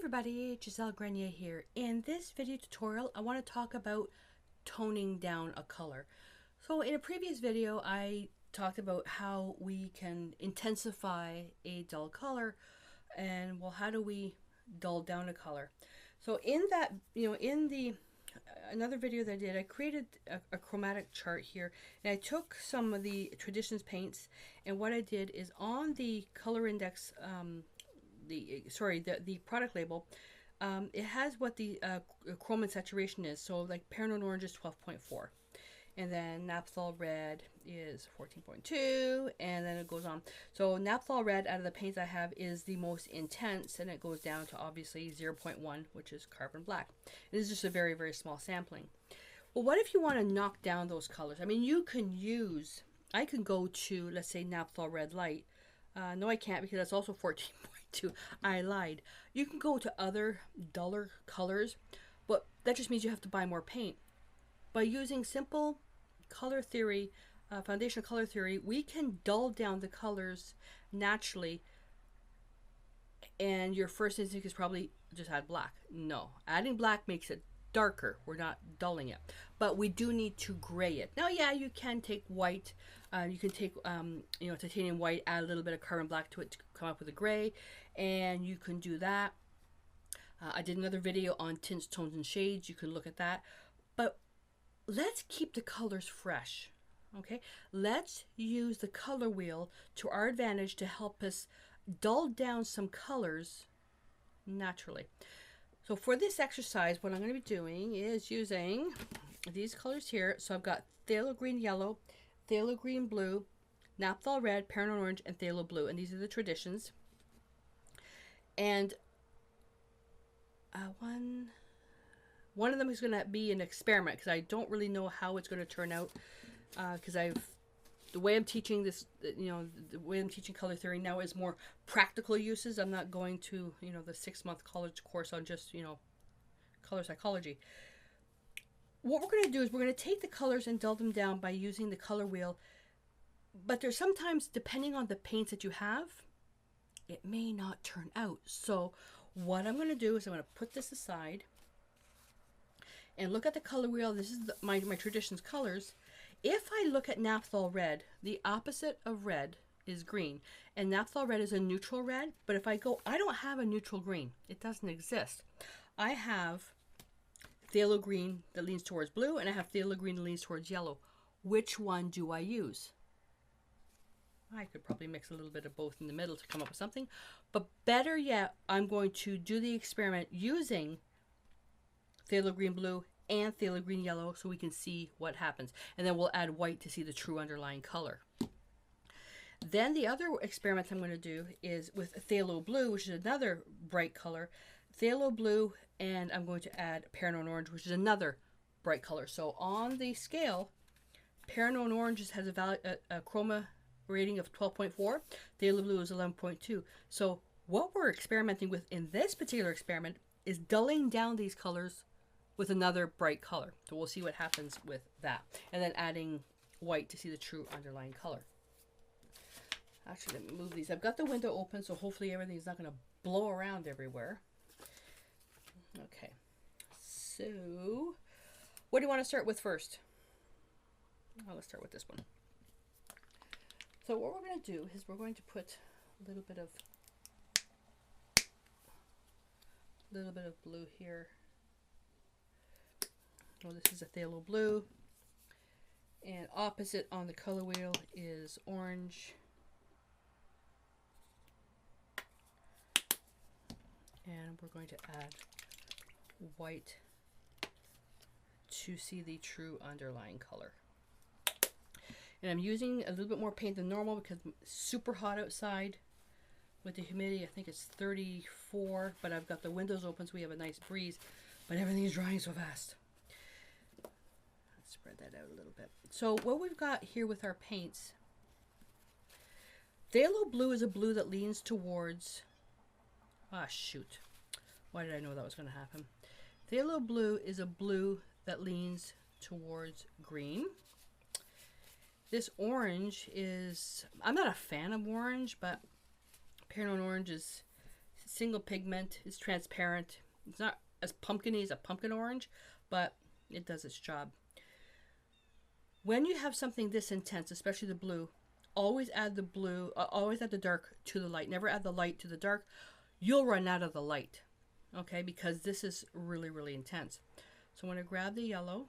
Everybody, Gisele Grenier here. In this video tutorial, I want to talk about toning down a color. So in a previous video, I talked about how we can intensify a dull color and, well, how do we dull down a color? So in that, another video that I did, I created a chromatic chart here, and I took some of the Traditions paints, and what I did is on the color index, the product label, it has what the chrome and saturation is. So like Paranoid Orange is 12.4, and then Naphthol Red is 14.2, and then it goes on. So Naphthol Red out of the paints I have is the most intense, and it goes down to obviously 0.1, which is Carbon Black. It is just a very, very small sampling. Well, what if you want to knock down those colors? I mean, I can go to, let's say, Naphthol Red Light. No, I can't, because that's also 14.2. I lied. You can go to other duller colors, but that just means you have to buy more paint. By using simple color theory, foundational color theory, we can dull down the colors naturally. And your first instinct is probably just add black. No, adding black makes it darker. We're not dulling it, but we do need to gray it. Now, yeah, you can take white. You can take titanium white, add a little bit of carbon black to it to come up with a gray, and you can do that. I did another video on tints, tones, and shades. You can look at that, but let's keep the colors fresh. Okay, let's use the color wheel to our advantage to help us dull down some colors naturally. So for this exercise, what I'm going to be doing is using these colors here. So I've got Phthalo Green Yellow, Phthalo Green Blue, Naphthol Red, Paranoid Orange, and Phthalo Blue. And these are the Traditions. And one of them is going to be an experiment, because I don't really know how it's going to turn out. Because the way I'm teaching this, the way I'm teaching color theory now is more practical uses. I'm not going to, the 6-month college course on just, color psychology. What we're going to do is we're going to take the colors and dull them down by using the color wheel. But there's sometimes, depending on the paints that you have, it may not turn out. So what I'm going to do is I'm going to put this aside and look at the color wheel. This is my Traditions colors. If I look at Naphthol Red, the opposite of red is green. And Naphthol Red is a neutral red. But if I go, I don't have a neutral green. It doesn't exist. I have Phthalo Green that leans towards blue, and I have Phthalo Green that leans towards yellow. Which one do I use? I could probably mix a little bit of both in the middle to come up with something. But better yet, I'm going to do the experiment using Phthalo Green Blue and Phthalo Green Yellow so we can see what happens. And then we'll add white to see the true underlying color. Then the other experiment I'm going to do is with Phthalo Blue, which is another bright color. Phthalo Blue, and I'm going to add Paranoid Orange, which is another bright color. So on the scale, Paranoid Orange has a chroma rating of 12.4. Phthalo Blue is 11.2. So what we're experimenting with in this particular experiment is dulling down these colors with another bright color. So we'll see what happens with that. And then adding white to see the true underlying color. Actually, let me move these. I've got the window open, so hopefully everything's not going to blow around everywhere. Okay. So, what do you want to start with first? Oh, let's start with this one. So what we're going to do is we're going to put a little bit of blue here. Oh, this is a Phthalo Blue, and opposite on the color wheel is orange, and we're going to add white to see the true underlying color. And I'm using a little bit more paint than normal because it's super hot outside with the humidity. I think it's 34, but I've got the windows open so we have a nice breeze, but everything is drying so fast. Spread that out a little bit. So what we've got here with our paints, Phthalo Blue is a blue that leans towards, shoot, why did I know that was going to happen? Phthalo Blue is a blue that leans towards green. This orange is, I'm not a fan of orange, but Paranoid Orange is single pigment. It's transparent. It's not as pumpkiny as a pumpkin orange, but it does its job. When you have something this intense, especially the blue, always add the blue, always add the dark to the light. Never add the light to the dark. You'll run out of the light, okay, because this is really, really intense. So I'm going to grab the yellow.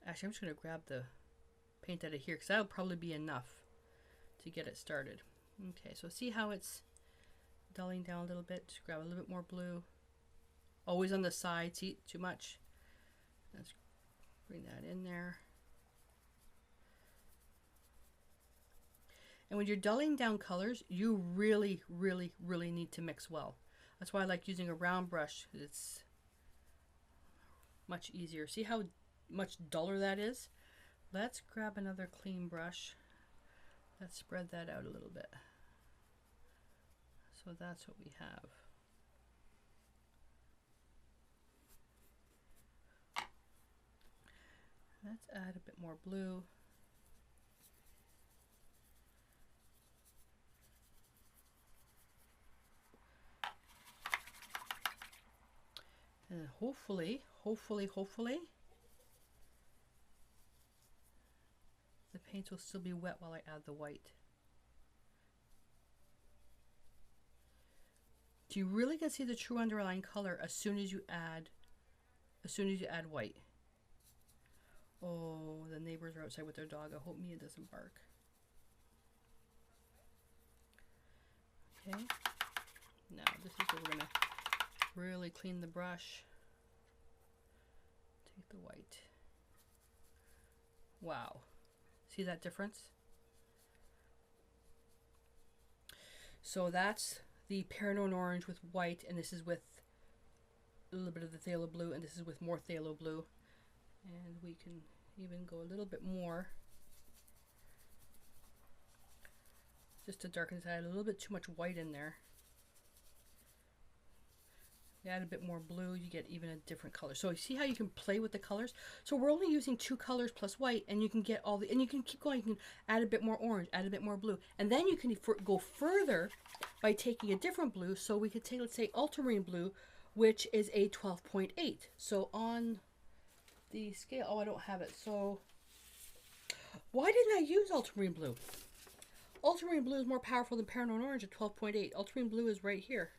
Actually, I'm just going to grab the paint out of here because that'll probably be enough to get it started. Okay, so see how it's dulling down a little bit. Just grab a little bit more blue. Always on the side. See, too much. Let's bring that in there. And when you're dulling down colors, you really, really, really need to mix well. That's why I like using a round brush. It's much easier. See how much duller that is? Let's grab another clean brush. Let's spread that out a little bit. So that's what we have. Let's add a bit more blue. And hopefully, the paint will still be wet while I add the white. So you really can see the true underlying color as soon as you add white. Oh, the neighbors are outside with their dog. I hope Mia doesn't bark. Okay. Now this is where we're gonna really clean the brush. Take the white. Wow. See that difference? So that's the Peridot orange with white, and this is with a little bit of the phthalo blue, and this is with more phthalo blue. And we can even go a little bit more just to darken this. I had a little bit too much white in there. You add a bit more blue, you get even a different color. So you see how you can play with the colors? So we're only using 2 colors plus white, and you can get all the, and you can keep going. You can add a bit more orange, add a bit more blue. And then you can go further by taking a different blue. So we could take, let's say, ultramarine blue, which is a 12.8. So on the scale, oh, I don't have it. So why didn't I use ultramarine blue? Ultramarine blue is more powerful than Peridot orange at 12.8. Ultramarine blue is right here.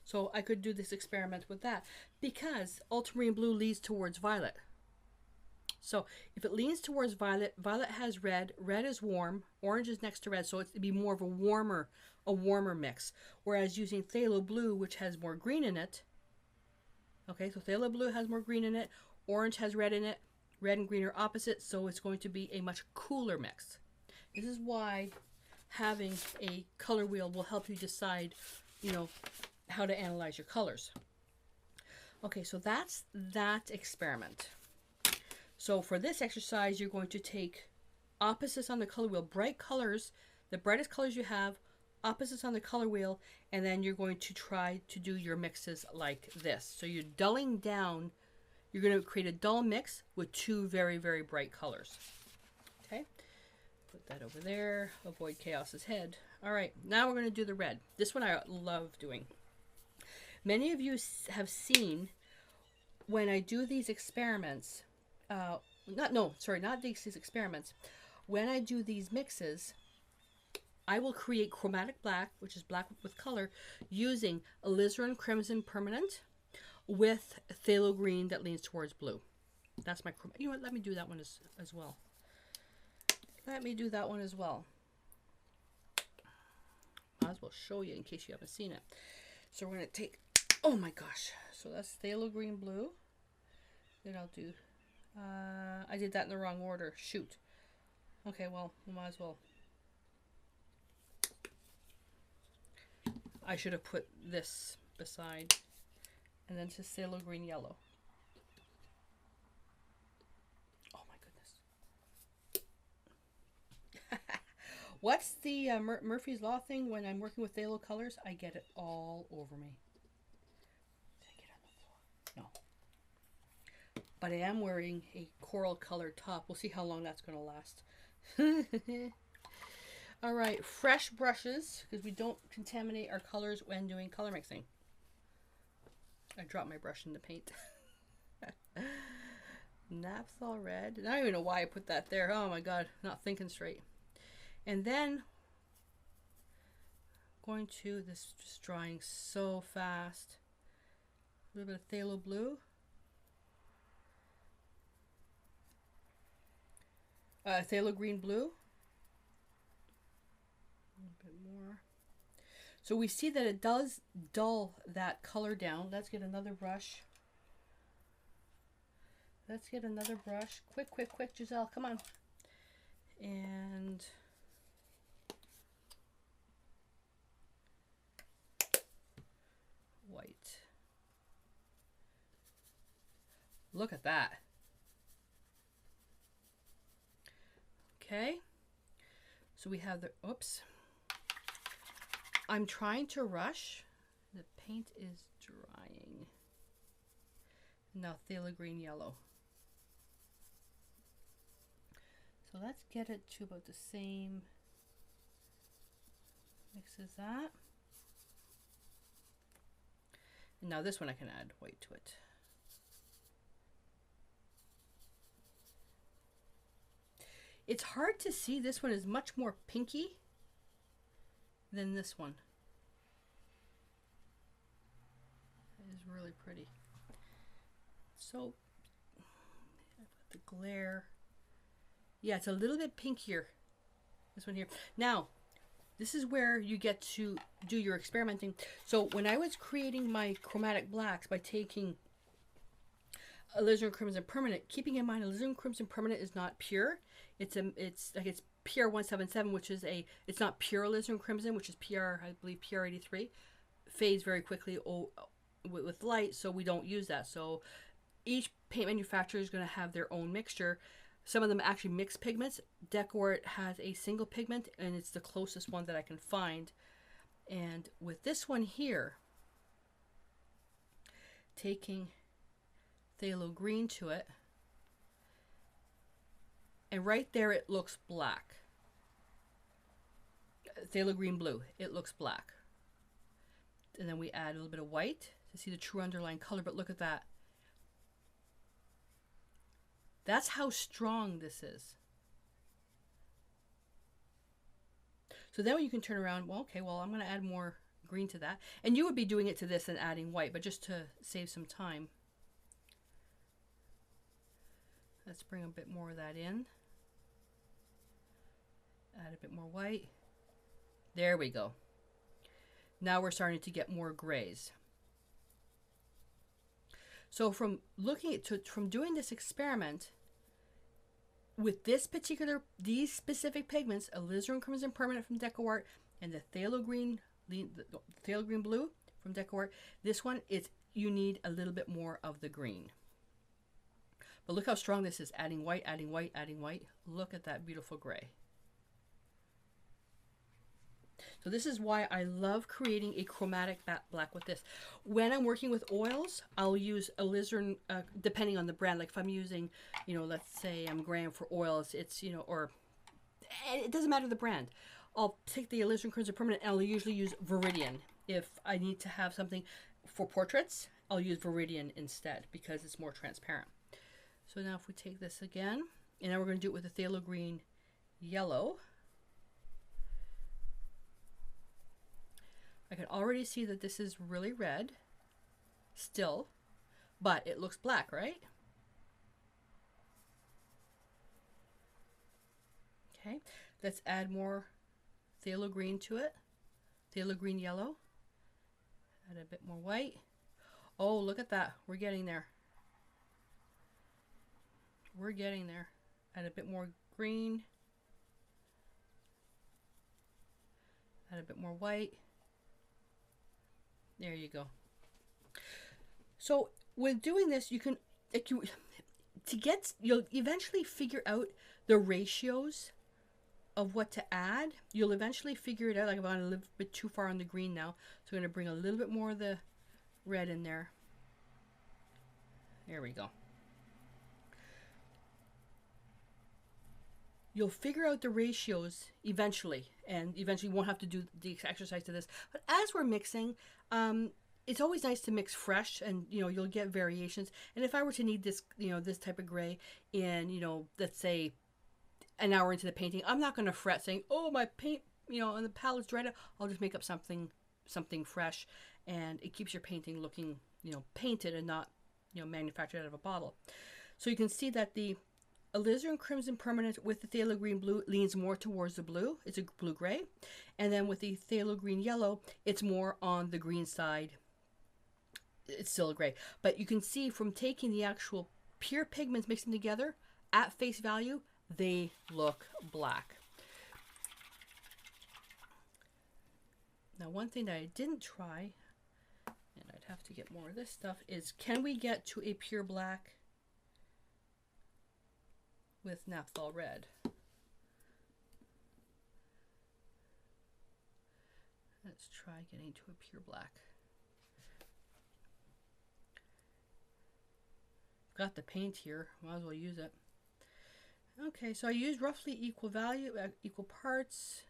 So I could do this experiment with that because ultramarine blue leads towards violet. So if it leans towards violet, violet has red, red is warm, orange is next to red, so it'd be more of a warmer mix. Whereas using phthalo blue, which has more green in it, okay, so phthalo blue has more green in it, orange has red in it, red and green are opposite, so it's going to be a much cooler mix. This is why having a color wheel will help you decide, you know, how to analyze your colors. Okay, so that's that experiment. So for this exercise, you're going to take opposites on the color wheel, bright colors, the brightest colors you have, opposites on the color wheel, and then you're going to try to do your mixes like this. So you're dulling down, you're going to create a dull mix with 2 very, very bright colors. Okay, put that over there, avoid chaos's head. All right, now we're going to do the red. This one I love doing. Many of you have seen when I do these experiments, not these experiments. When I do these mixes, I will create chromatic black, which is black with color, using alizarin crimson permanent with phthalo green that leans towards blue. That's my chromatic. You know what? Let me do that one as well. Let me do that one as well. Might as well show you in case you haven't seen it. So we're going to take, oh my gosh. So that's phthalo green blue. Then I'll do, I did that in the wrong order. Shoot. Okay, well, we might as well. I should have put this beside. And then just phthalo green yellow. Oh my goodness. What's the Murphy's Law thing when I'm working with phthalo colors? I get it all over me. Did I get it on the floor? No. But I am wearing a coral colored top. We'll see how long that's going to last. All right, fresh brushes, because we don't contaminate our colors when doing color mixing. I dropped my brush in the paint. Naphthol red. I don't even know why I put that there. Oh my god, not thinking straight. And then going to this, just drying so fast. A little bit of phthalo blue. Phthalo green blue. A little bit more. So we see that it does dull that color down. Let's get another brush. Let's get another brush. Quick, quick, quick, Gisele, come on. And white. Look at that. Okay. So we have the, oops. I'm trying to rush. The paint is drying. Now phthalo green yellow. So let's get it to about the same mix as that. And now this one I can add white to it. It's hard to see. This one is much more pinky than this one. It is really pretty. So the glare. Yeah, it's a little bit pinkier. This one here. Now, this is where you get to do your experimenting. So when I was creating my chromatic blacks by taking alizarin crimson permanent, keeping in mind alizarin crimson permanent is not pure. It's PR 177, which is it's not pure alizarin crimson, which is PR, I believe PR 83. Fades very quickly with light, so we don't use that. So each paint manufacturer is going to have their own mixture. Some of them actually mix pigments. DecoArt has a single pigment, and it's the closest one that I can find. And with this one here, taking phthalo green to it, and right there it looks black. Phthalo green blue, it looks black. And then we add a little bit of white to see the true underlying color, but look at that. That's how strong this is. So then you can turn around, well, okay, well, I'm going to add more green to that. And you would be doing it to this and adding white, but just to save some time. Let's bring a bit more of that in. Add a bit more white. There we go. Now we're starting to get more grays. So from doing this experiment with these specific pigments, alizarin crimson permanent from DecoArt and the phthalo green blue from DecoArt, this one you need a little bit more of the green. But look how strong this is. Adding white, adding white, adding white. Look at that beautiful gray. So this is why I love creating a chromatic black with this. When I'm working with oils, I'll use alizarin, depending on the brand. Like if I'm using, let's say I'm Grenier for oils, it's, or it doesn't matter the brand. I'll take the alizarin crimson permanent and I'll usually use Viridian. If I need to have something for portraits, I'll use Viridian instead because it's more transparent. So now if we take this again, and now we're going to do it with the phthalo green yellow. I can already see that this is really red still, but it looks black, right? Okay, let's add more phthalo green to it. Phthalo green yellow. Add a bit more white. Oh, look at that. We're getting there. We're getting there. Add a bit more green. Add a bit more white. There you go. So with doing this, you'll eventually figure out the ratios of what to add. You'll eventually figure it out. Like I'm going a little bit too far on the green now, so I'm going to bring a little bit more of the red in there. There we go. you'll figure out the ratios eventually, and eventually you won't have to do the exercise to this. But as we're mixing, it's always nice to mix fresh, and you'll get variations. And if I were to need this, this type of gray in, let's say an hour into the painting, I'm not going to fret saying, oh, my paint, and the palette's dried out. I'll just make up something fresh, and it keeps your painting looking, painted and not, manufactured out of a bottle. So you can see that the alizarin crimson permanent with the phthalo green blue leans more towards the blue. It's a blue gray. And then with the phthalo green yellow, it's more on the green side. It's still a gray. But you can see from taking the actual pure pigments, mixing together, at face value, they look black. Now, one thing that I didn't try, and I'd have to get more of this stuff, is can we get to a pure black with naphthol red? Let's try getting to a pure black. Got the paint here, might as well use it. Okay, so I used roughly equal value, equal parts,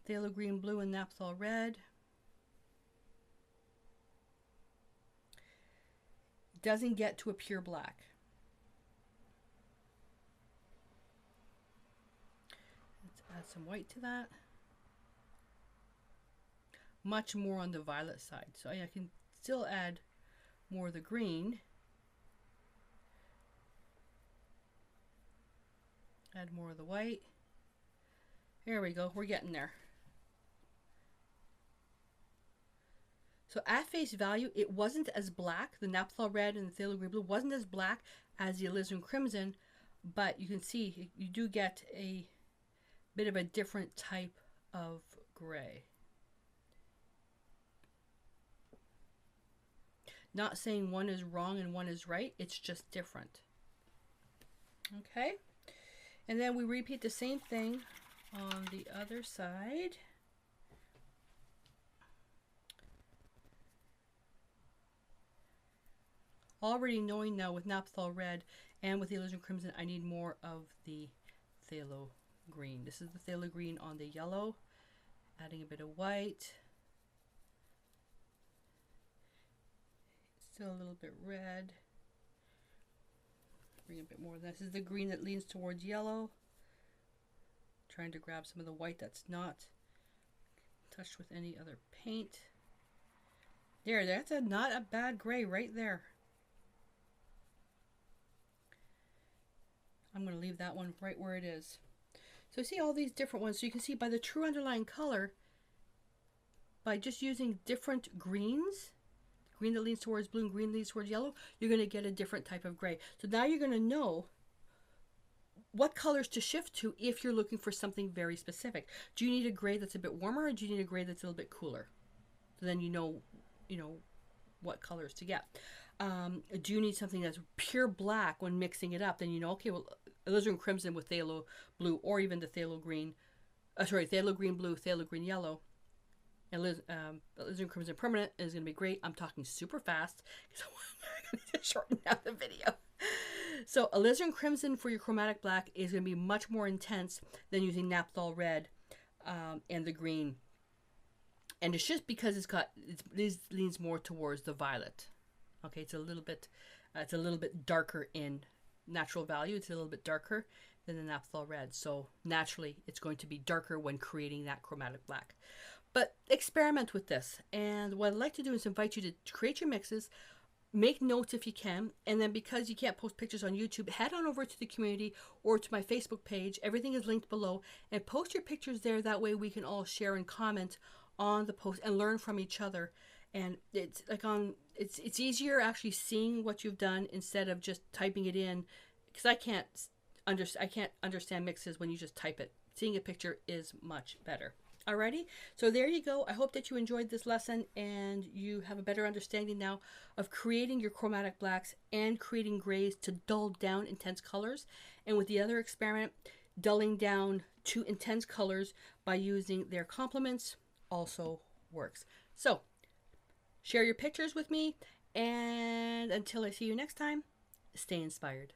phthalo green blue and naphthol red. Doesn't get to a pure black. Let's add some white to that. Much more on the violet side. So I can still add more of the green. Add more of the white. Here we go. We're getting there. So at face value, it wasn't as black. The naphthol red and the phthalo green blue wasn't as black as the alizarin crimson, but you can see you do get a bit of a different type of gray. Not saying one is wrong and one is right, it's just different. Okay, and then we repeat the same thing on the other side. Already knowing now with naphthol red and with the alizarin crimson, I need more of the phthalo green. This is the phthalo green on the yellow. Adding a bit of white. Still a little bit red. Bring a bit more of this. This is the green that leans towards yellow. Trying to grab some of the white that's not touched with any other paint. There, that's not a bad gray right there. I'm going to leave that one right where it is. So see all these different ones. So you can see by the true underlying color, by just using different greens, green that leans towards blue and green leans towards yellow, you're going to get a different type of gray. So now you're going to know what colors to shift to if you're looking for something very specific. Do you need a gray that's a bit warmer, or do you need a gray that's a little bit cooler? So then you know what colors to get. Do you need something that's pure black when mixing it up? Then you know, okay, well, alizarin crimson with phthalo blue, or even the phthalo green, phthalo green blue, phthalo green yellow, and alizarin crimson permanent is going to be great. I'm talking super fast because I'm going to shorten down the video. So alizarin crimson for your chromatic black is going to be much more intense than using naphthol red and the green. And it's just because it leans more towards the violet. Okay, it's a little bit darker in natural value. It's a little bit darker than the naphthol red. So naturally, it's going to be darker when creating that chromatic black. But experiment with this. And what I'd like to do is invite you to create your mixes, make notes if you can, and then because you can't post pictures on YouTube, head on over to the community or to my Facebook page. Everything is linked below, and post your pictures there. That way we can all share and comment on the post and learn from each other. And it's like it's easier actually seeing what you've done instead of just typing it in, because I can't understand mixes when you just type it. Seeing a picture is much better. Alrighty, so there you go. I hope that you enjoyed this lesson and you have a better understanding now of creating your chromatic blacks and creating grays to dull down intense colors. And with the other experiment, dulling down to intense colors by using their complements also works. So share your pictures with me, and until I see you next time, stay inspired.